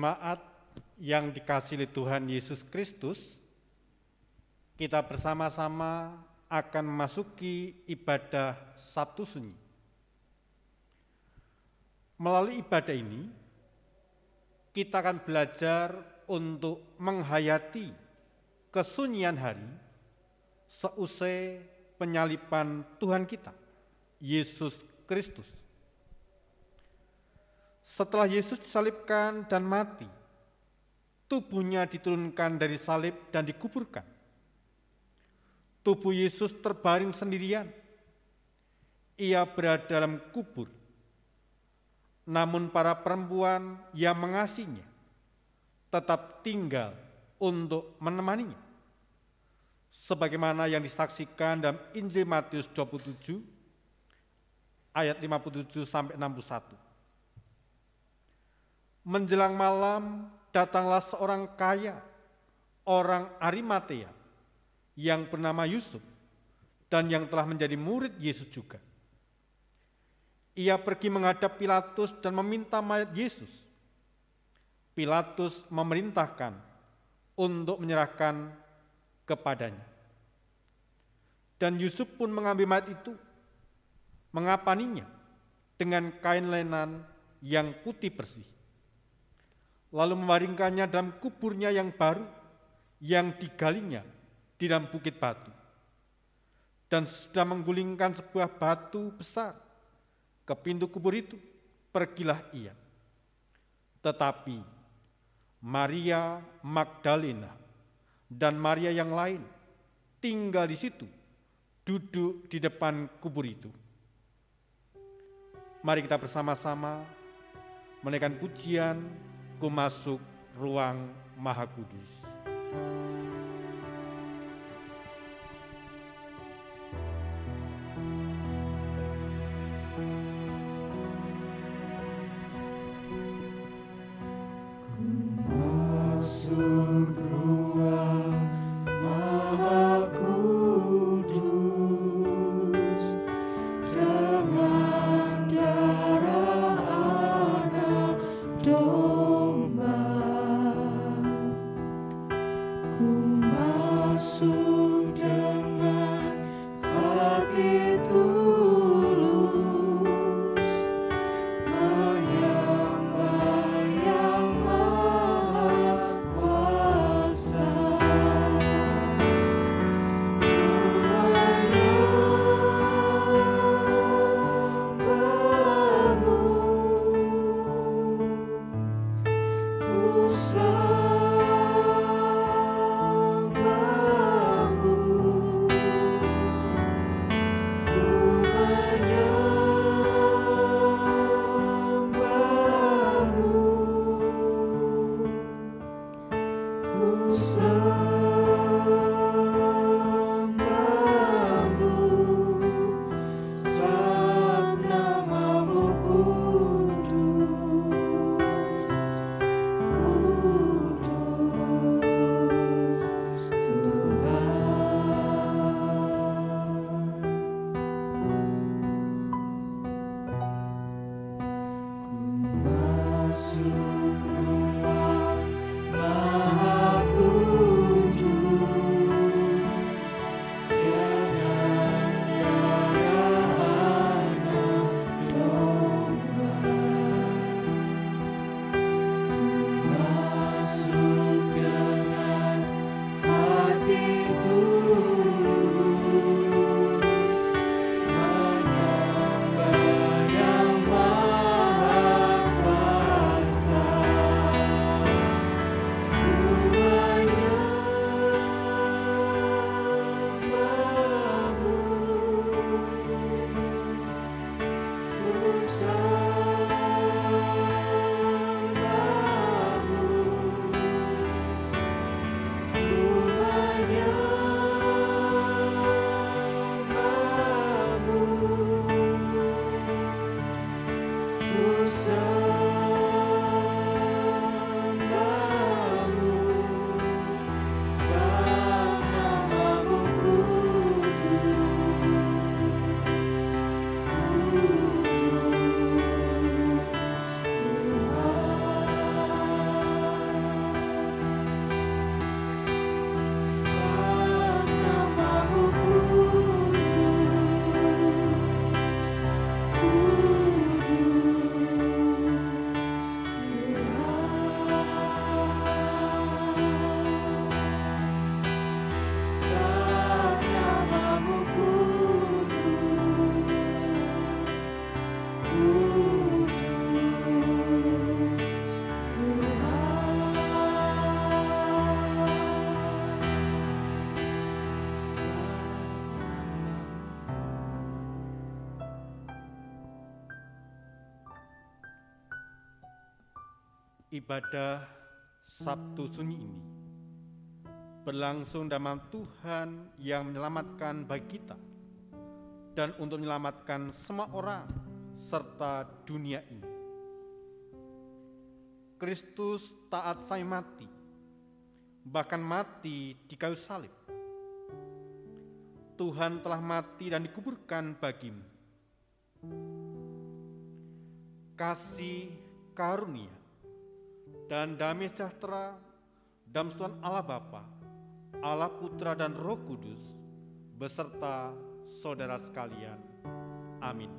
Jemaat yang dikasihi Tuhan Yesus Kristus, kita bersama-sama akan memasuki ibadah Sabtu Sunyi. Melalui ibadah ini, kita akan belajar untuk menghayati kesunyian hari seusai penyaliban Tuhan kita, Yesus Kristus. Setelah Yesus disalibkan dan mati, tubuhnya diturunkan dari salib dan dikuburkan. Tubuh Yesus terbaring sendirian. Ia berada dalam kubur. Namun para perempuan yang mengasihinya tetap tinggal untuk menemaninya. Sebagaimana yang disaksikan dalam Injil Matius 27 ayat 57 sampai 61. Menjelang malam datanglah seorang kaya, orang Arimatea, yang bernama Yusuf, dan yang telah menjadi murid Yesus juga. Ia pergi menghadap Pilatus dan meminta mayat Yesus. Pilatus memerintahkan untuk menyerahkan kepadanya. Dan Yusuf pun mengambil mayat itu, mengapaninya dengan kain lenan yang putih bersih, lalu membaringkannya dalam kuburnya yang baru, yang digalinya di dalam bukit batu. Dan sudah menggulingkan sebuah batu besar ke pintu kubur itu, pergilah ia. Tetapi Maria Magdalena dan Maria yang lain tinggal di situ, duduk di depan kubur itu. Mari kita bersama-sama menaikkan pujian, Ku masuk ruang Maha Kudus. Ku Ibadah Sabtu Sunyi ini berlangsung dalam Tuhan yang menyelamatkan bagi kita dan untuk menyelamatkan semua orang serta dunia ini. Kristus taat sampai mati, bahkan mati di kayu salib. Tuhan telah mati dan dikuburkan bagimu. Kasih karunia dan damai sejahtera dalam persekutuan Allah Bapa, Allah Putra dan Roh Kudus beserta saudara sekalian. Amin.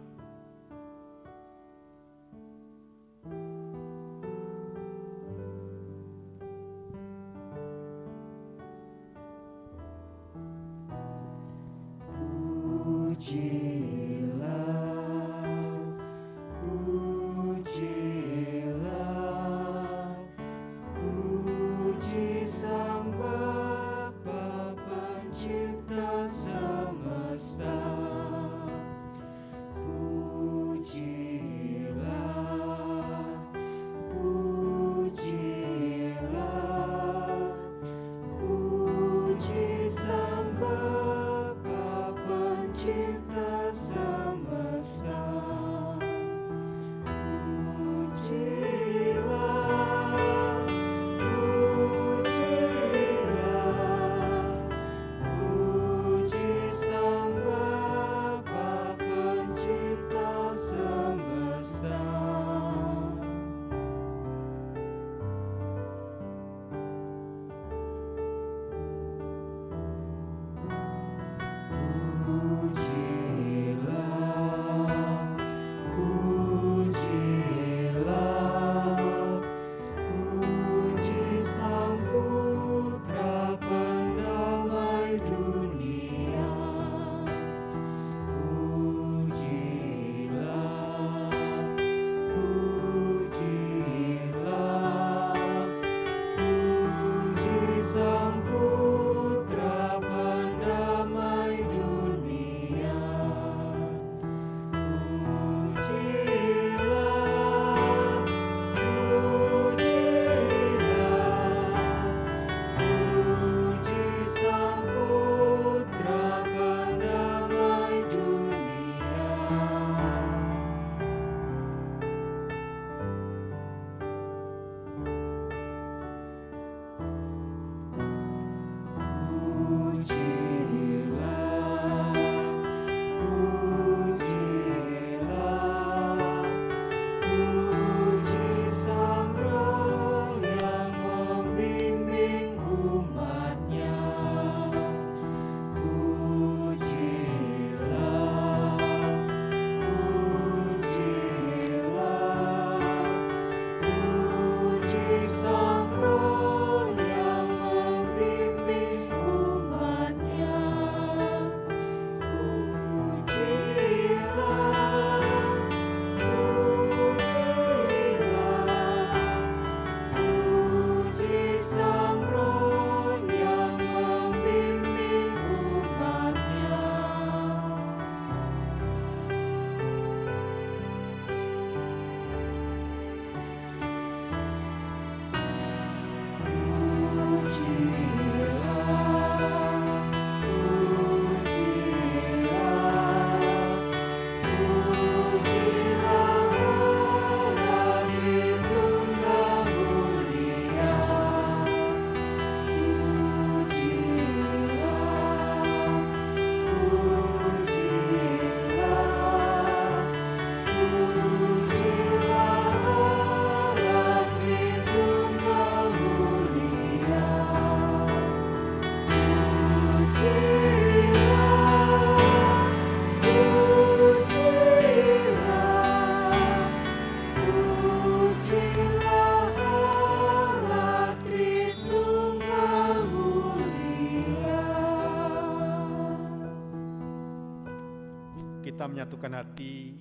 Kita menyatukan hati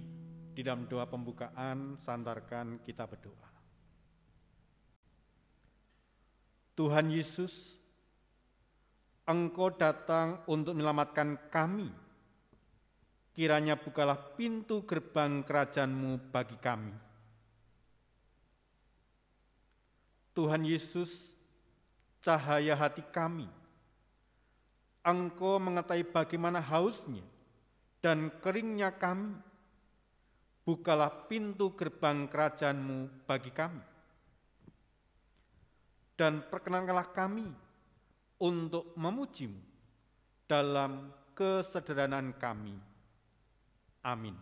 di dalam doa pembukaan, sandarkan kita berdoa. Tuhan Yesus, Engkau datang untuk menyelamatkan kami. Kiranya bukalah pintu gerbang kerajaan-Mu bagi kami. Tuhan Yesus, cahaya hati kami. Engkau mengetahui bagaimana hausnya dan keringnya kami. Bukalah pintu gerbang kerajaan-Mu bagi kami. Dan perkenankanlah kami untuk memuji-Mu dalam kesederhanaan kami. Amin.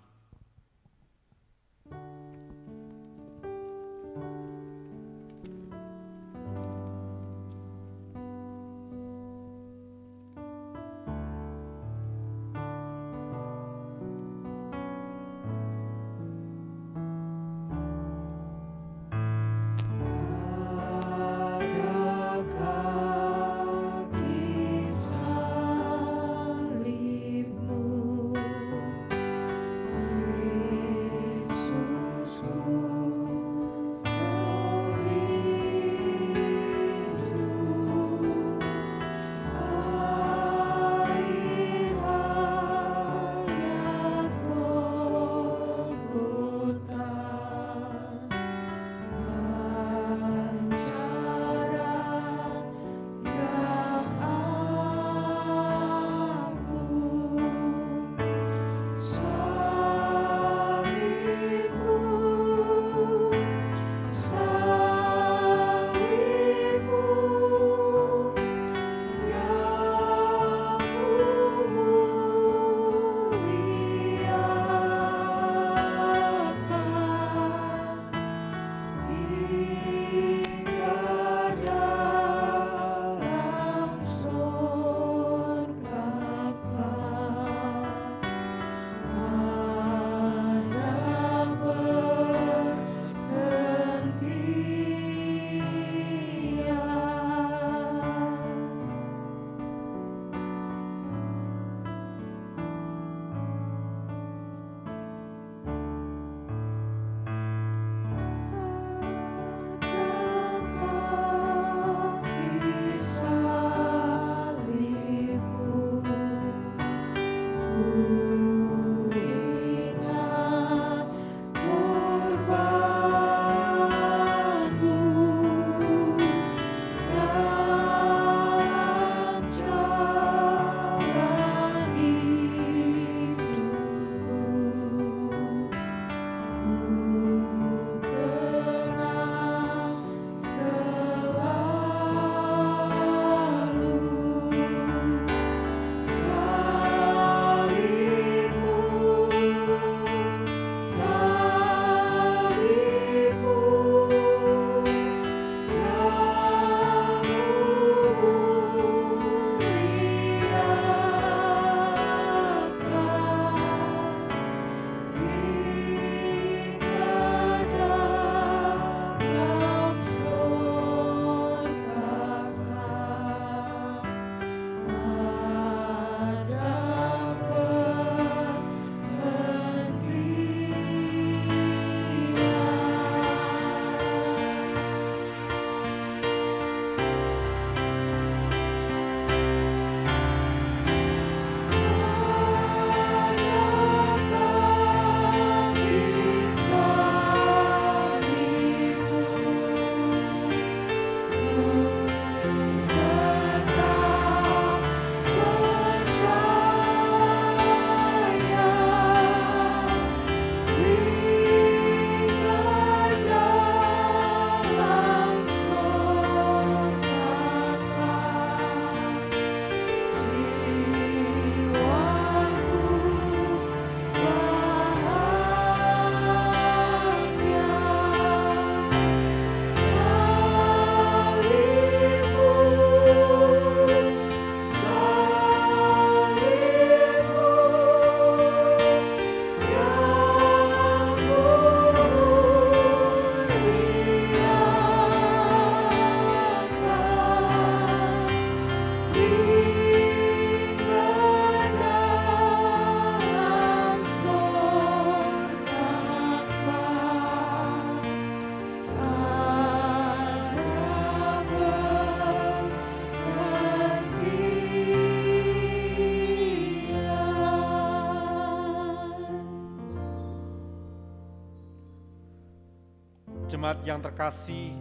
Jemaat yang terkasih,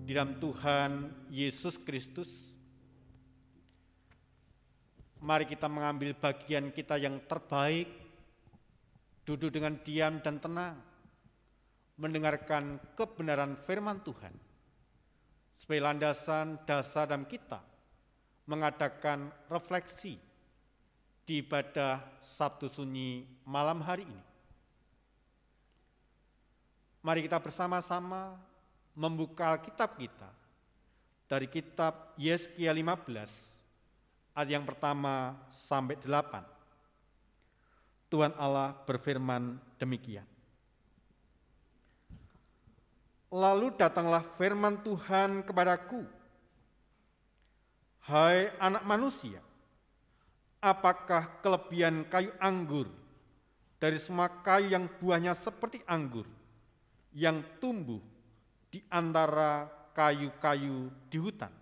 di dalam Tuhan Yesus Kristus, mari kita mengambil bagian kita yang terbaik, duduk dengan diam dan tenang, mendengarkan kebenaran firman Tuhan, sebagai landasan dasar dalam kita mengadakan refleksi di ibadah Sabtu Sunyi malam hari ini. Mari kita bersama-sama membuka Alkitab kita dari kitab Yesaya 15 ayat yang pertama sampai 8. Tuhan Allah berfirman demikian. Lalu datanglah firman Tuhan kepadaku, hai anak manusia, apakah kelebihan kayu anggur dari semua kayu yang buahnya seperti anggur yang tumbuh di antara kayu-kayu di hutan?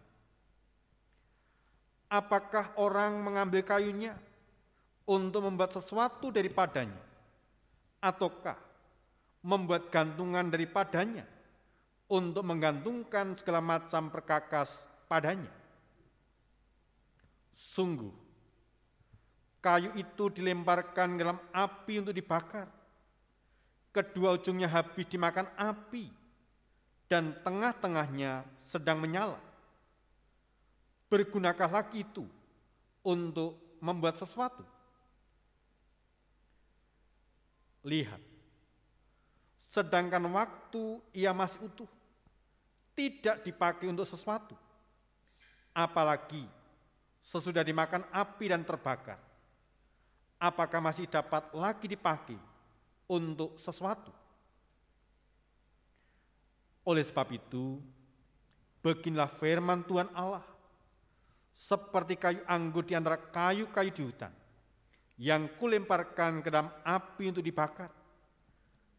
Apakah orang mengambil kayunya untuk membuat sesuatu daripadanya, ataukah membuat gantungan daripadanya untuk menggantungkan segala macam perkakas padanya? Sungguh, kayu itu dilemparkan dalam api untuk dibakar, kedua ujungnya habis dimakan api, dan tengah-tengahnya sedang menyala. Bergunakah lagi itu untuk membuat sesuatu? Lihat, sedangkan waktu ia masih utuh, tidak dipakai untuk sesuatu, apalagi sesudah dimakan api dan terbakar, apakah masih dapat lagi dipakai untuk sesuatu? Oleh sebab itu, beginilah firman Tuhan Allah, seperti kayu anggur di antara kayu-kayu di hutan, yang kulemparkan ke dalam api untuk dibakar,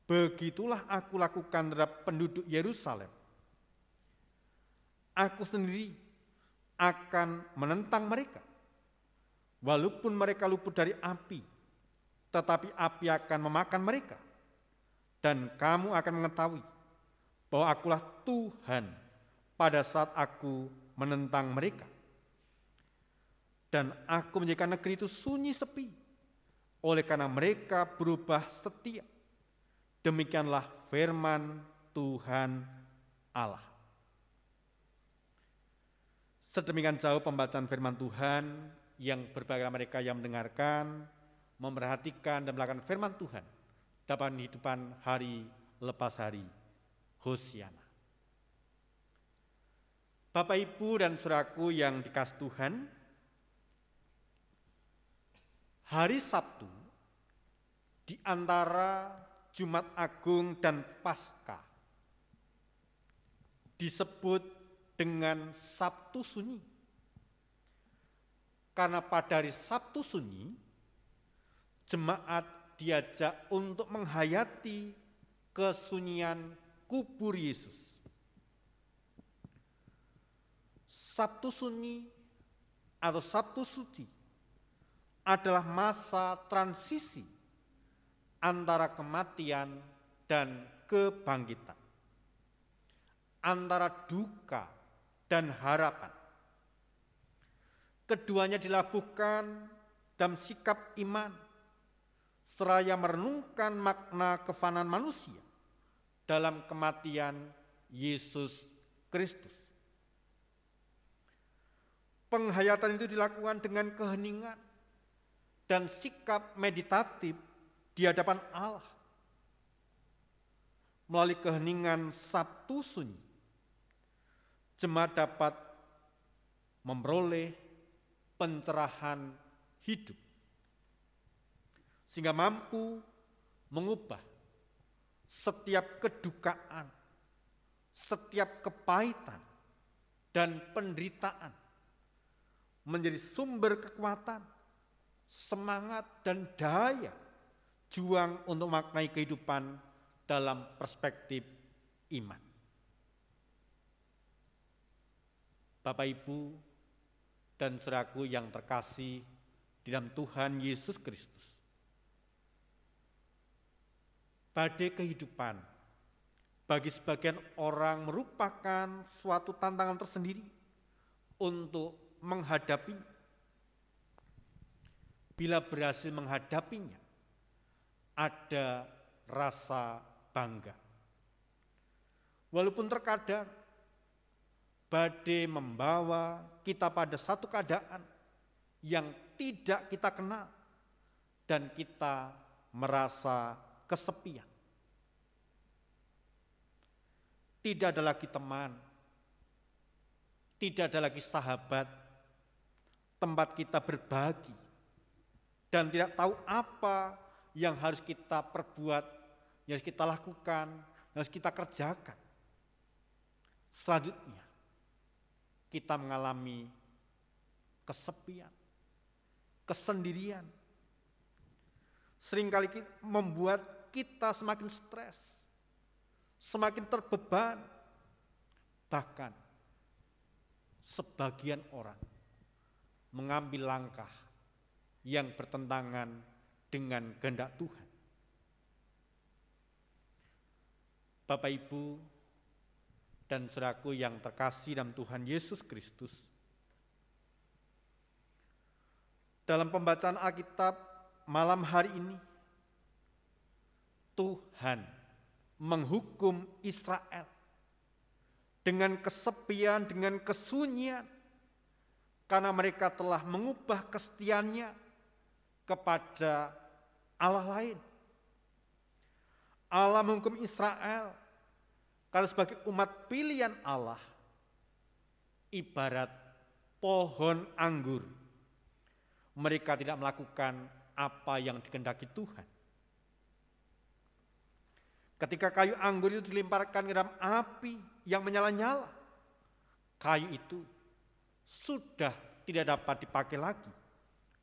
begitulah aku lakukan terhadap penduduk Yerusalem. Aku sendiri akan menentang mereka, walaupun mereka luput dari api, tetapi api akan memakan mereka, dan kamu akan mengetahui bahwa akulah Tuhan pada saat aku menentang mereka. Dan aku menjadikan negeri itu sunyi sepi, oleh karena mereka berubah setia. Demikianlah firman Tuhan Allah. Sedemikian jauh pembacaan firman Tuhan, yang berbahagia mereka yang mendengarkan, memperhatikan dan melakukan firman Tuhan dapat kehidupan hari lepas hari. Hosiana. Bapak, Ibu, dan saudaraku yang dikasihi Tuhan, hari Sabtu di antara Jumat Agung dan Paskah disebut dengan Sabtu Sunyi. Karena pada hari Sabtu Sunyi, jemaat diajak untuk menghayati kesunyian kubur Yesus. Sabtu Sunyi atau Sabtu Suci adalah masa transisi antara kematian dan kebangkitan, antara duka dan harapan. Keduanya dilabuhkan dalam sikap iman, seraya merenungkan makna kefanaan manusia dalam kematian Yesus Kristus. Penghayatan itu dilakukan dengan keheningan dan sikap meditatif di hadapan Allah. Melalui keheningan Sabtu Sunyi, jemaat dapat memperoleh pencerahan hidup, sehingga mampu mengubah setiap kedukaan, setiap kepahitan, dan penderitaan menjadi sumber kekuatan, semangat, dan daya juang untuk memaknai kehidupan dalam perspektif iman. Bapak, Ibu, dan saudaraku yang terkasih di dalam Tuhan Yesus Kristus, badai kehidupan bagi sebagian orang merupakan suatu tantangan tersendiri untuk menghadapinya. Bila berhasil menghadapinya, ada rasa bangga. Walaupun terkadang badai membawa kita pada satu keadaan yang tidak kita kenal dan kita merasa kesepian. Tidak ada lagi teman, tidak ada lagi sahabat, tempat kita berbagi, dan tidak tahu apa yang harus kita perbuat, yang harus kita lakukan, yang harus kita kerjakan. Selanjutnya, kita mengalami kesepian, kesendirian. Seringkali membuat kita semakin stres, semakin terbeban. Bahkan sebagian orang mengambil langkah yang bertentangan dengan kehendak Tuhan. Bapak, Ibu, dan saudaraku yang terkasih dalam Tuhan Yesus Kristus, dalam pembacaan Alkitab malam hari ini, Tuhan menghukum Israel dengan kesepian, dengan kesunyian, karena mereka telah mengubah kesetiaannya kepada Allah lain. Allah menghukum Israel karena sebagai umat pilihan Allah, ibarat pohon anggur, mereka tidak melakukan apa yang dikehendaki Tuhan. Ketika kayu anggur itu dilemparkan ke dalam api yang menyala-nyala, kayu itu sudah tidak dapat dipakai lagi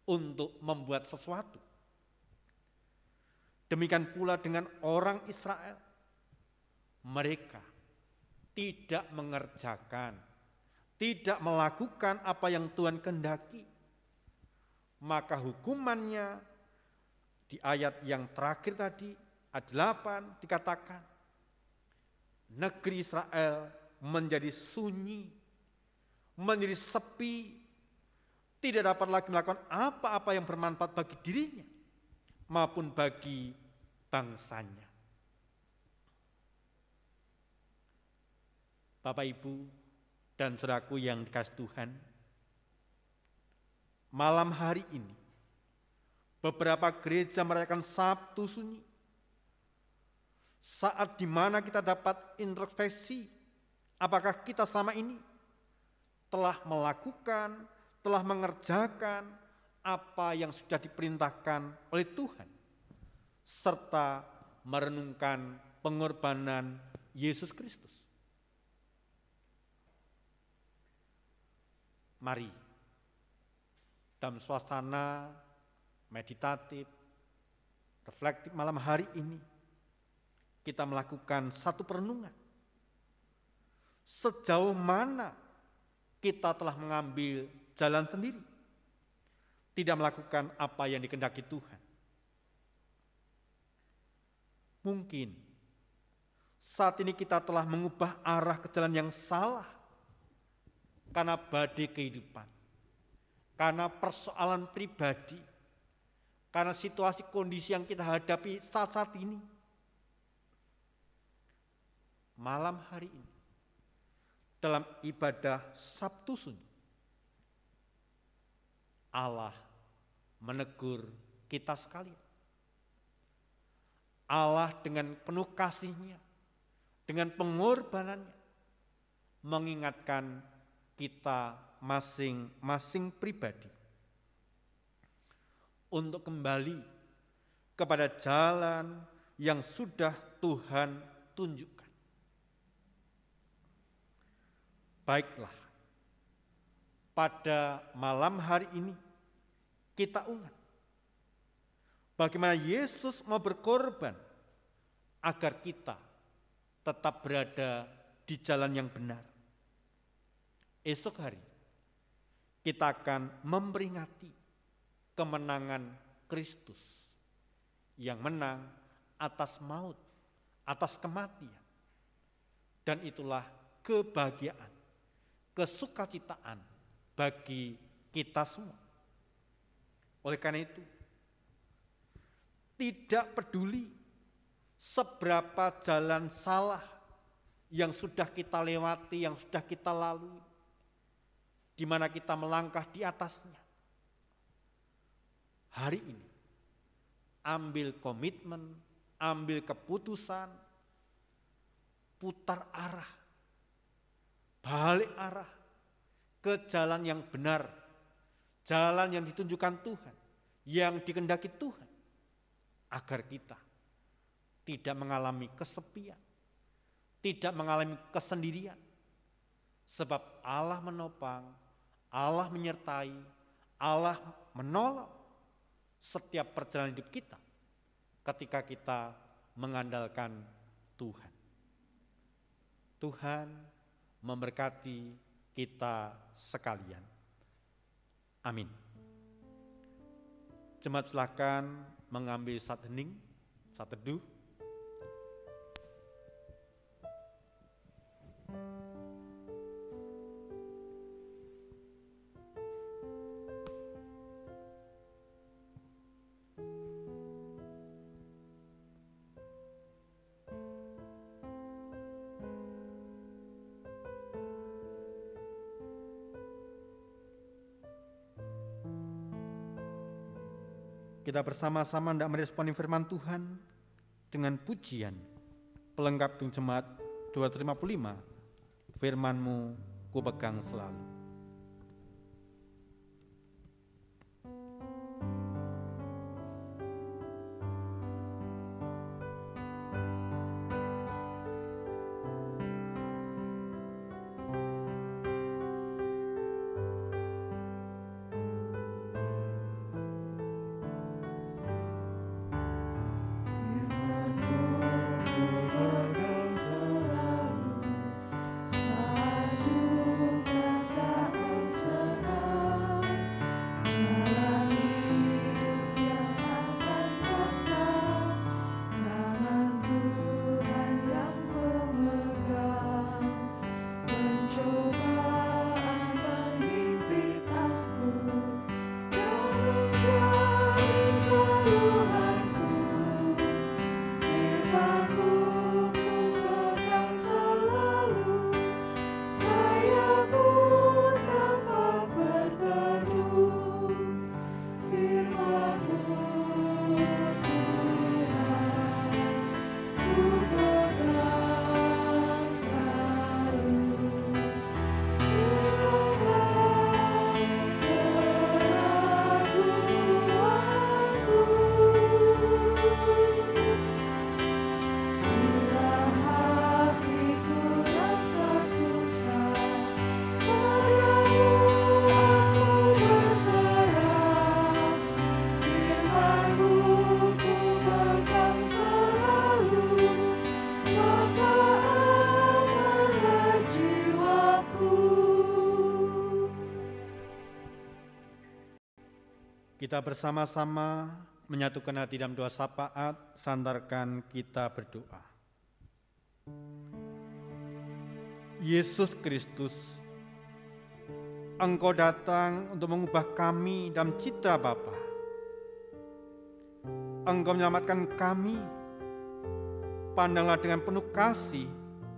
untuk membuat sesuatu. Demikian pula dengan orang Israel. Mereka tidak mengerjakan, tidak melakukan apa yang Tuhan kehendaki. Maka hukumannya di ayat yang terakhir tadi, ayat 8 dikatakan, negeri Israel menjadi sunyi, menjadi sepi, tidak dapat lagi melakukan apa-apa yang bermanfaat bagi dirinya maupun bagi bangsanya. Bapak, Ibu, dan saudaraku yang dikasihi Tuhan, malam hari ini beberapa gereja merayakan Sabtu Sunyi, saat di mana kita dapat introspeksi apakah kita selama ini telah melakukan, telah mengerjakan apa yang sudah diperintahkan oleh Tuhan, serta merenungkan pengorbanan Yesus Kristus. Mari, dalam suasana meditatif, reflektif malam hari ini, kita melakukan satu perenungan. Sejauh mana kita telah mengambil jalan sendiri, tidak melakukan apa yang dikehendaki Tuhan. Mungkin saat ini kita telah mengubah arah ke jalan yang salah karena badai kehidupan, karena persoalan pribadi, karena situasi kondisi yang kita hadapi saat-saat ini. Malam hari ini, dalam ibadah Sabtu Sunyi, Allah menegur kita sekalian. Allah dengan penuh kasih-Nya, dengan pengorbanannya, mengingatkan kita masing-masing pribadi untuk kembali kepada jalan yang sudah Tuhan tunjukkan. Baiklah, pada malam hari ini kita ingat bagaimana Yesus mau berkorban agar kita tetap berada di jalan yang benar. Esok hari kita akan memperingati kemenangan Kristus yang menang atas maut, atas kematian, Dan itulah kebahagiaan, kesukacitaan bagi kita semua. Oleh karena itu, tidak peduli seberapa jalan salah yang sudah kita lewati, yang sudah kita lalui, di mana kita melangkah di atasnya. Hari ini, ambil komitmen, ambil keputusan, putar arah, balik arah ke jalan yang benar, jalan yang ditunjukkan Tuhan, yang dikehendaki Tuhan, agar kita tidak mengalami kesepian, tidak mengalami kesendirian, sebab Allah menopang, Allah menyertai, Allah menolong setiap perjalanan hidup kita ketika kita mengandalkan Tuhan. Tuhan memberkati kita sekalian. Amin. Jemaat silakan mengambil saat hening, saat teduh. Kita bersama-sama hendak meresponi firman Tuhan dengan pujian pelengkap Tung Jemaat 255, firman-Mu ku pegang selalu. Kita bersama-sama menyatukan hati dalam doa syafaat, sandarkan kita berdoa. Yesus Kristus, Engkau datang untuk mengubah kami dalam citra Bapa. Engkau menyelamatkan kami, pandanglah dengan penuh kasih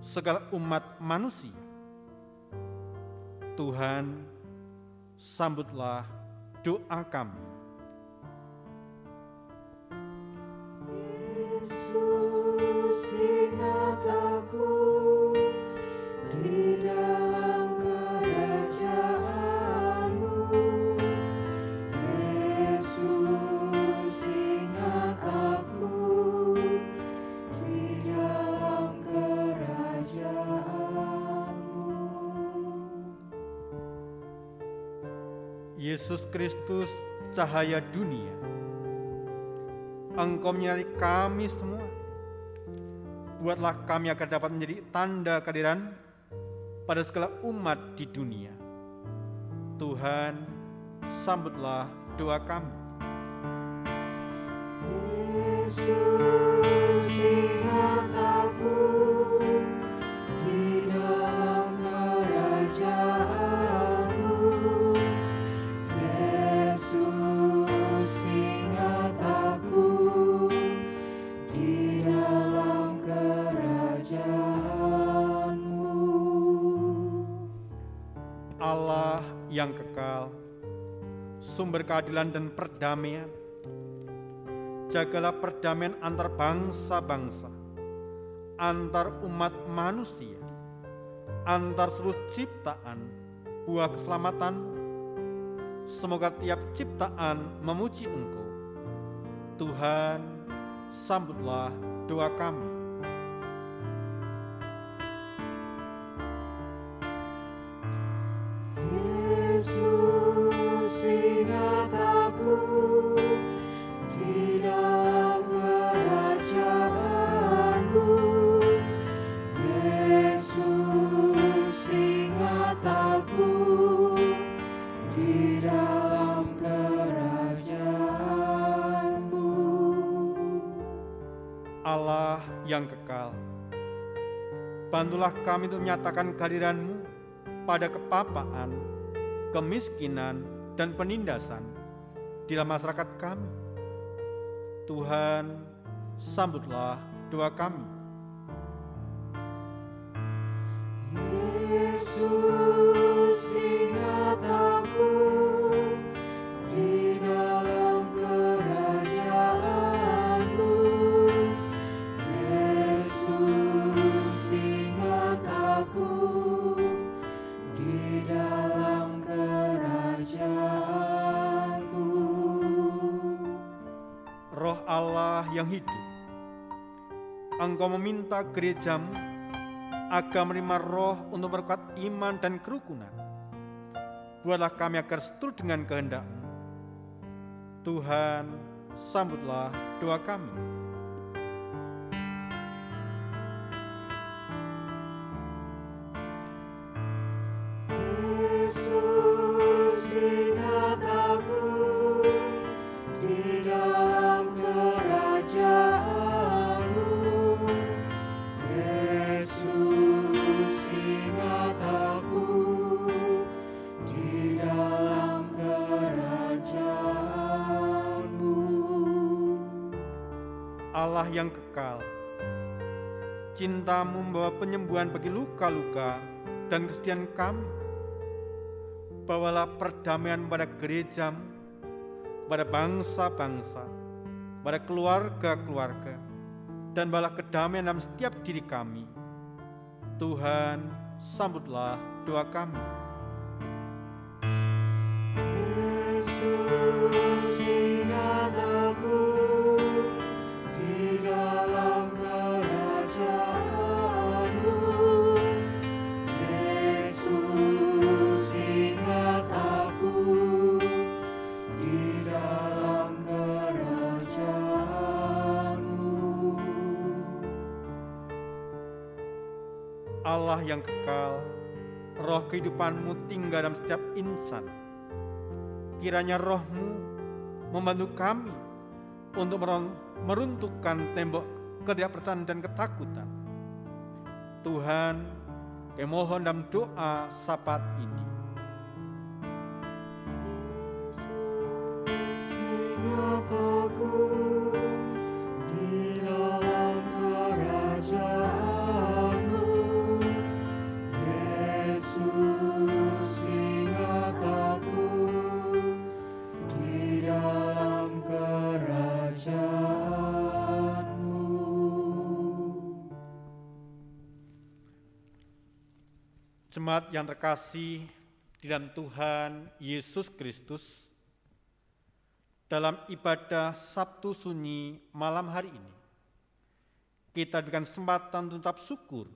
segala umat manusia. Tuhan, sambutlah doa kami. Yesus, ingat aku di dalam kerajaan-Mu. Yesus, ingat aku di dalam kerajaan-Mu. Yesus Kristus, cahaya dunia, Engkau menyinari kami semua. Buatlah kami agar dapat menjadi tanda kehadiran pada segala umat di dunia. Tuhan, sambutlah doa kami. Yesus, ingat aku di yang kekal, sumber keadilan dan perdamaian, jagalah perdamaian antar bangsa-bangsa, antar umat manusia, antar seluruh ciptaan, buah keselamatan. Semoga tiap ciptaan memuji Engkau. Tuhan, sambutlah doa kami. Yesus, ingat aku di dalam kerajaan-Mu. Yesus, ingat aku di dalam kerajaan-Mu. Allah yang kekal, bantulah kami untuk menyatakan kehadiran-Mu pada kepapaan, kemiskinan, dan penindasan di dalam masyarakat kami. Tuhan, sambutlah doa kami. Yesus, ingat aku di dalam kerajaan-Mu. Yesus, ingat aku di dalam kerajaan-Mu. Roh Allah yang hidup, Engkau meminta gereja-Mu agar menerima roh untuk berkat iman dan kerukunan. Buatlah kami agar seturut dengan kehendak-Mu. Tuhan, sambutlah doa kami. Yesus, ingat aku di dalam kerajaan-Mu. Yesus, ingat aku di dalam kerajaan-Mu. Allah yang kekal, cinta-Mu membawa penyembuhan bagi luka-luka dan kesedihan kami. Bawalah perdamaian pada gereja-Mu, kepada bangsa-bangsa, kepada keluarga-keluarga, dan bawalah kedamaian dalam setiap diri kami. Tuhan, sambutlah doa kami. Yesus, ingat aku di dalam kerajaan-Mu. Yesus, ingat aku di dalam kerajaan-Mu. Allah yang kekal, roh kehidupan-Mu tinggal dalam setiap insan. Kiranya roh-Mu membantu kami untuk meruntuhkan tembok ketidakpercayaan dan ketakutan. Tuhan, kami mohon dalam doa sabat ini. Yesus, ingat aku di dalam kerajaan-Mu. Yesus, ingat aku di dalam kerajaan-Mu. Jemaat yang terkasih di dalam Tuhan Yesus Kristus, dalam ibadah Sabtu Sunyi malam hari ini, kita diberikan kesempatan untuk ucap syukur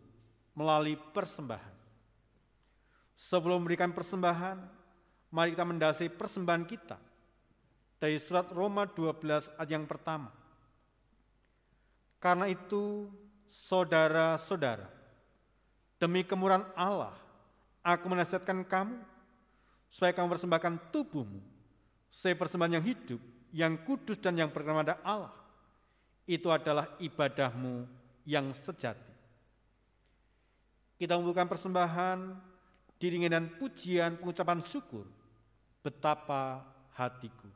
melalui persembahan. Sebelum memberikan persembahan, mari kita mendasari persembahan kita dari surat Roma 12 ayat yang pertama. Karena itu, saudara-saudara, demi kemurahan Allah, aku menasihatkan kamu, supaya kamu persembahkan tubuhmu sebagai persembahan yang hidup, yang kudus dan yang berkenan pada Allah. Itu adalah ibadahmu yang sejati. Kita mengumpulkan persembahan, diiringi dengan pujian pengucapan syukur. Betapa hatiku.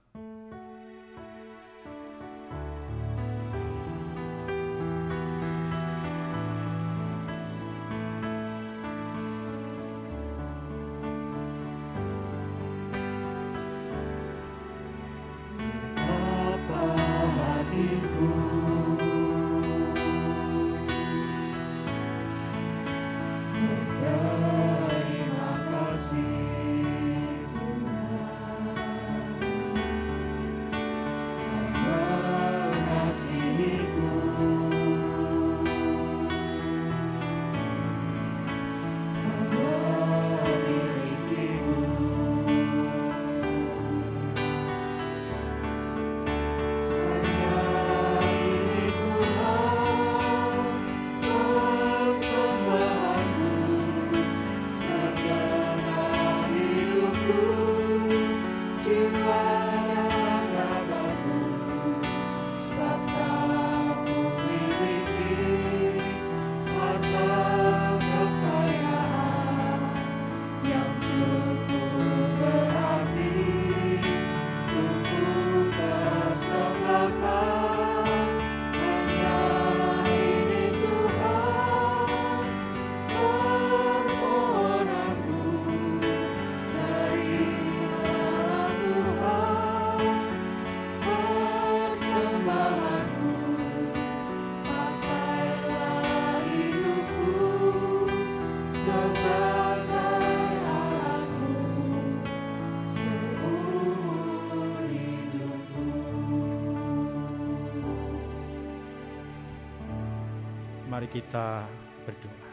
Mari kita berdoa.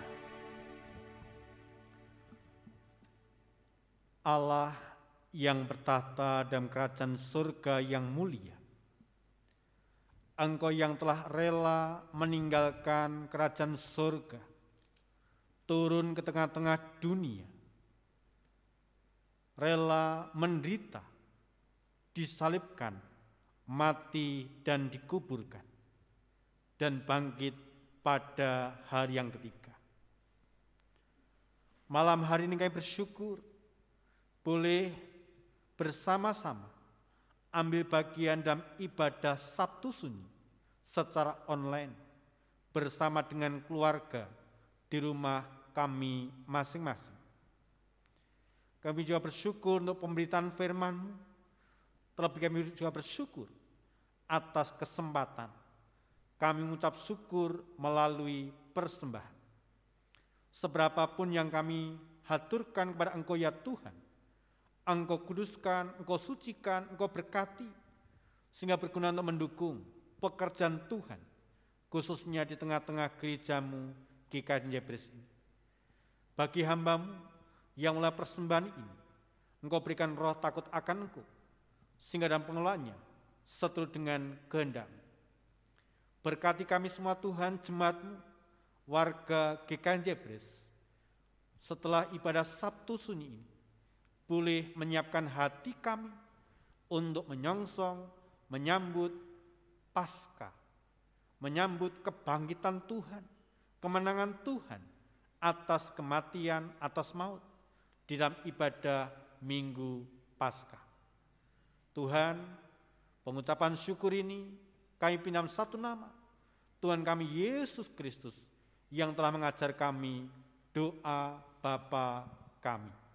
Allah yang bertahta dalam kerajaan surga yang mulia, Engkau yang telah rela meninggalkan kerajaan surga, turun ke tengah-tengah dunia, rela menderita, disalibkan, mati dan dikuburkan, dan bangkit pada hari yang ketiga. Malam hari ini kami bersyukur boleh bersama-sama ambil bagian dalam ibadah Sabtu Sunyi secara online bersama dengan keluarga di rumah kami masing-masing. Kami juga bersyukur untuk pemberitaan firman-Mu, terlebih kami juga bersyukur atas kesempatan kami mengucap syukur melalui persembahan. Seberapapun yang kami haturkan kepada Engkau ya Tuhan, Engkau kuduskan, Engkau sucikan, Engkau berkati, sehingga berguna untuk mendukung pekerjaan Tuhan, khususnya di tengah-tengah gereja-Mu GKJ Jebres ini. Bagi hamba-Mu yang mulai persembahan ini, Engkau berikan roh takut akan Engkau, sehingga dalam pengelolaannya seturut dengan kehendak-Mu. Berkati kami semua Tuhan, jemaat-Mu, warga GKJ Jebres, setelah ibadah Sabtu Sunyi ini, boleh menyiapkan hati kami untuk menyongsong, menyambut Paskah, menyambut kebangkitan Tuhan, kemenangan Tuhan atas kematian, atas maut di dalam ibadah Minggu Paskah. Tuhan, pengucapan syukur ini kami pinjam satu nama, Tuhan kami Yesus Kristus, yang telah mengajar kami doa Bapa kami.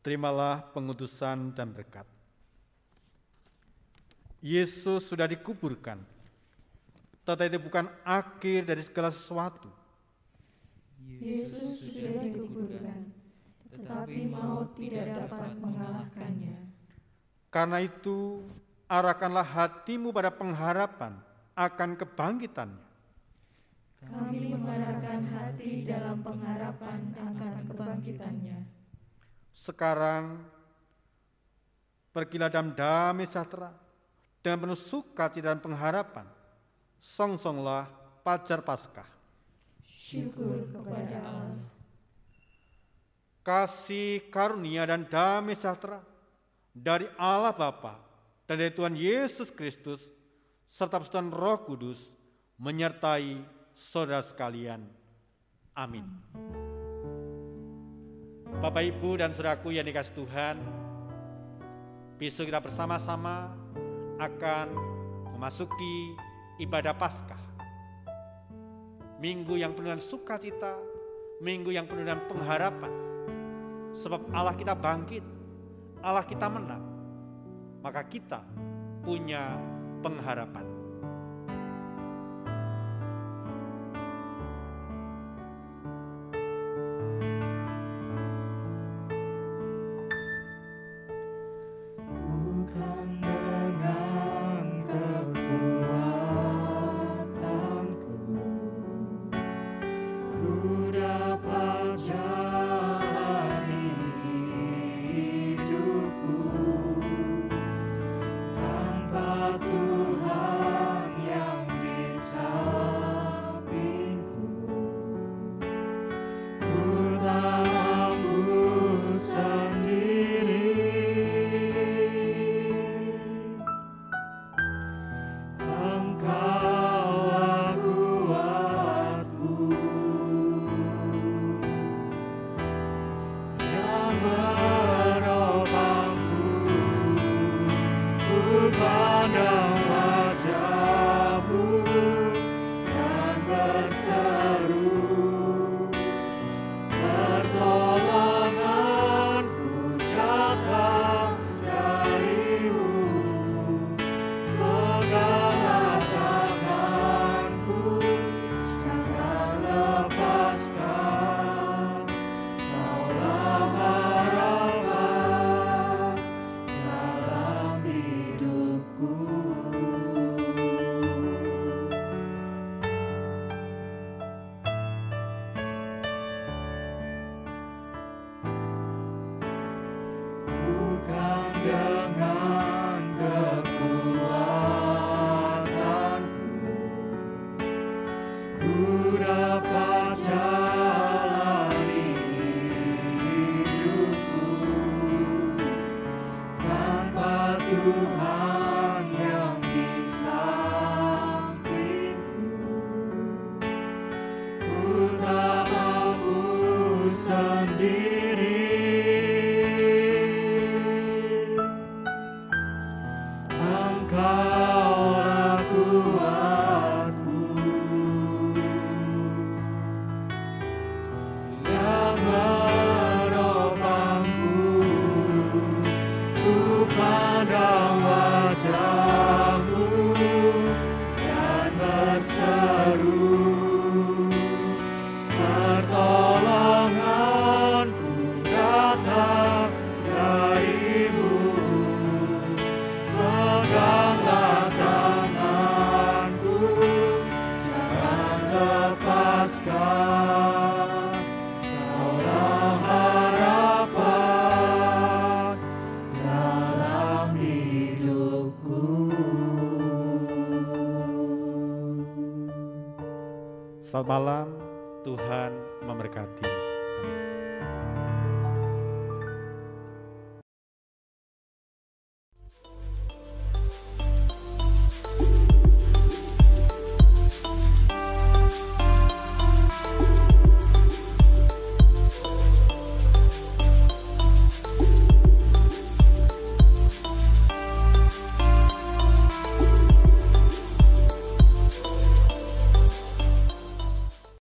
Terimalah pengudusan dan berkat. Yesus sudah dikuburkan, tetapi itu bukan akhir dari segala sesuatu. Yesus sudah dikuburkan, tetapi maut tidak dapat mengalahkannya. Karena itu, arahkanlah hatimu pada pengharapan akan kebangkitannya. Kami mengarahkan hati dalam pengharapan akan kebangkitannya. Sekarang, pergilah dalam damai sejahtera, dengan penuh sukacita dan pengharapan, songsonglah Fajar Paskah. Syukur kepada Allah. Kasih karunia dan damai sejahtera dari Allah Bapa dan dari Tuhan Yesus Kristus serta persekutuan Roh Kudus menyertai saudara sekalian. Amin. Bapak, Ibu, dan saudaraku yang dikasihi Tuhan, besok kita bersama-sama akan memasuki ibadah Paskah. Minggu yang penuh dengan sukacita, minggu yang penuh dengan pengharapan. Sebab Allah kita bangkit, Allah kita menang, maka kita punya pengharapan. Bukan dengan kekuatanku ku dapat jalani hidupku, tanpa Tuhan yang di sampingku ku tak mampu sendiri. Engkaulah kuatku yang menopangku, ku pandang wajah-Mu dan berseru, pertolonganku datang dari-Mu. Peganglah tanganku, jangan lepaskan, Kaulah harapan dalam hidupku. Bukan dengan kekuatanku ku dapat jalani hidupku, tanpa Tuhan yang di sampingku ku tak mampu sendiri. Engkaulah kuatku yang menopangku, ku pandang wajah-Mu dan berseru, pertolonganku datang dari-Mu. Peganglah tanganku, jangan lepaskan, Kaulah harapan dalam hidupku. Selamat malam, Tuhan memberkati.